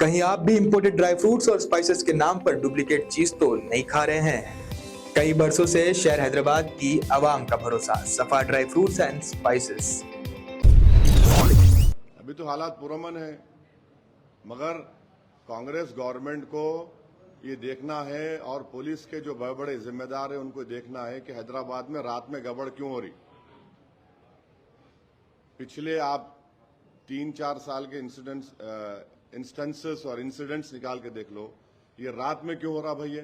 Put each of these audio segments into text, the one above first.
कहीं आप भी इंपोर्टेड ड्राई फ्रूट्स और स्पाइसेस के नाम पर डुप्लीकेट चीज तो नहीं खा रहे हैं? कई बरसों से शहर हैदराबाद की आवाम का भरोसा सफा ड्राई फ्रूट्स एंड स्पाइसेस। अभी तो हालात पुरअमन है, मगर कांग्रेस गवर्नमेंट को ये देखना है और पुलिस के जो बड़े बड़े जिम्मेदार हैं उनको देखना है कि हैदराबाद में रात में गड़बड़ क्यों हो रही। पिछले आप 3-4 साल के इंस्टेंसेस और इंसिडेंट्स निकाल के देख लो, ये रात में क्यों हो रहा भैया,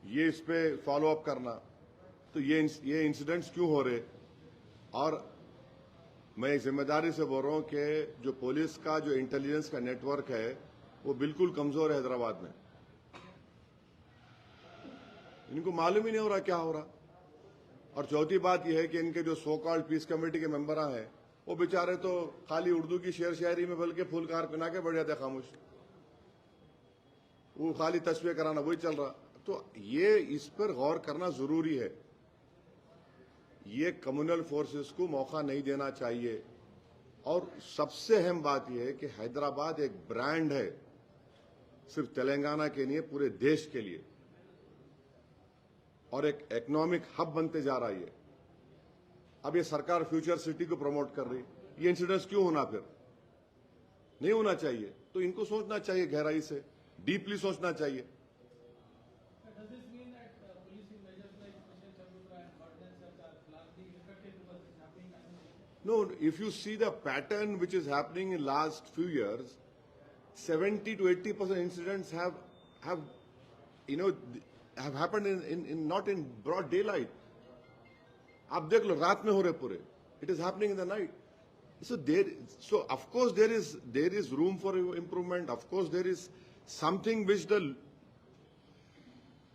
ये इस पे फॉलो अप करना। तो ये इंसिडेंट्स क्यों हो रहे, और मैं एक जिम्मेदारी से बोल रहा हूं कि जो पुलिस का जो इंटेलिजेंस का नेटवर्क है वो बिल्कुल कमजोर है हैदराबाद में। इनको मालूम ही नहीं हो रहा क्या हो रहा। और चौथी बात यह है कि इनके जो सो कॉल्ड पीस कमेटी के मेंबर हैं वो बेचारे तो खाली उर्दू की शेर शायरी में बल्कि फुलकार पहना के बढ़ जाते खामोश, वो खाली तस्वीर कराना वही चल रहा। तो ये इस पर गौर करना जरूरी है। ये कम्युनल फोर्सेस को मौका नहीं देना चाहिए। और सबसे अहम बात यह है कि हैदराबाद एक ब्रांड है, सिर्फ तेलंगाना के लिए, पूरे देश के लिए, और एक इकोनॉमिक हब बनते जा रहा है। अब ये सरकार फ्यूचर सिटी को प्रमोट कर रही, ये इंसिडेंट्स क्यों होना, फिर नहीं होना चाहिए। तो इनको सोचना चाहिए, गहराई से डीपली सोचना चाहिए। No, if you see the pattern which is happening in last few years, 70 to 80% incidents have happened in not in broad daylight. आप देख लो, रात में हो रहे पूरे। It is happening in the night. So of course there is room for improvement. Of course there is something which the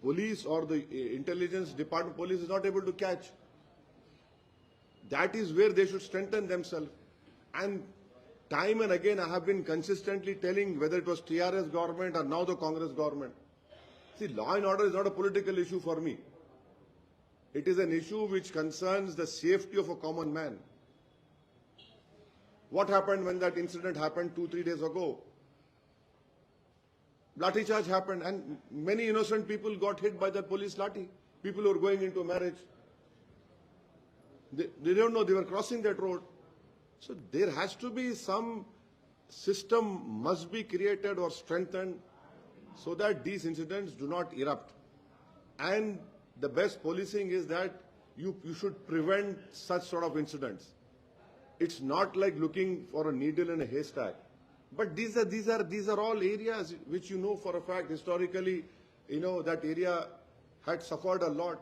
police or the intelligence department police is not able to catch. That is where they should strengthen themselves. And time and again I have been consistently telling, whether it was TRS government or now the Congress government, see, law and order is not a political issue for me. It is an issue which concerns the safety of a common man. What happened when that incident happened 2-3 days ago? Lathi charge happened and many innocent people got hit by that police lathi. People who were going into marriage. They don't know they were crossing that road. So there has to be some system must be created or strengthened so that these incidents do not erupt. And the best policing is that you should prevent such sort of incidents. It's not like looking for a needle in a haystack. But these are all areas which you know for a fact historically, that area had suffered a lot.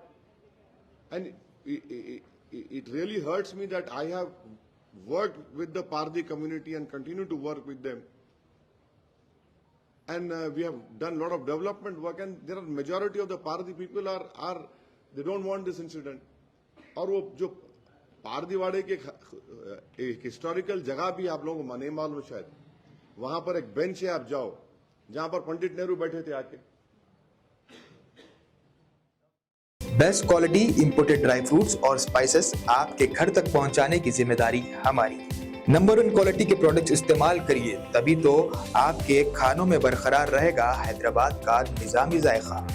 And it really hurts me that I have worked with the Pardi community and continue to work with them. And we have done a lot of development work, and there are majority of the Pardi people they don't want this incident. और वो जो पारदीवाड़े के एक historical जगह भी आप लोगों को नहीं मालूम शायद, वहां पर एक बेंच है, आप जाओ, जहां पर पंडित नेहरू बैठे थे आके। Best quality imported dry fruits और स्पाइसेस आपके घर तक पहुंचाने की जिम्मेदारी हमारी। नंबर 1 क्वालिटी के प्रोडक्ट्स इस्तेमाल करिए, तभी तो आपके खानों में बरकरार रहेगा हैदराबाद का निजामी जायका।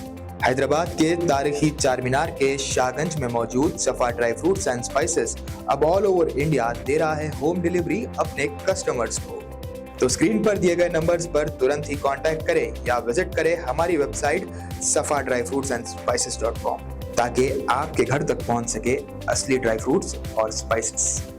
हैदराबाद के तारीखी चार मीनार के शाहगंज में मौजूद सफा ड्राई फ्रूट्स एंड स्पाइसेस अब ऑल ओवर इंडिया दे रहा है होम डिलीवरी अपने कस्टमर्स को। तो स्क्रीन पर दिए गए नंबर्स पर तुरंत ही कांटेक्ट करें या विजिट करें हमारी वेबसाइट safadryfruitsandsspices.com ताकि आपके घर तक पहुंच सके असली ड्राई फ्रूट्स और स्पाइसेस।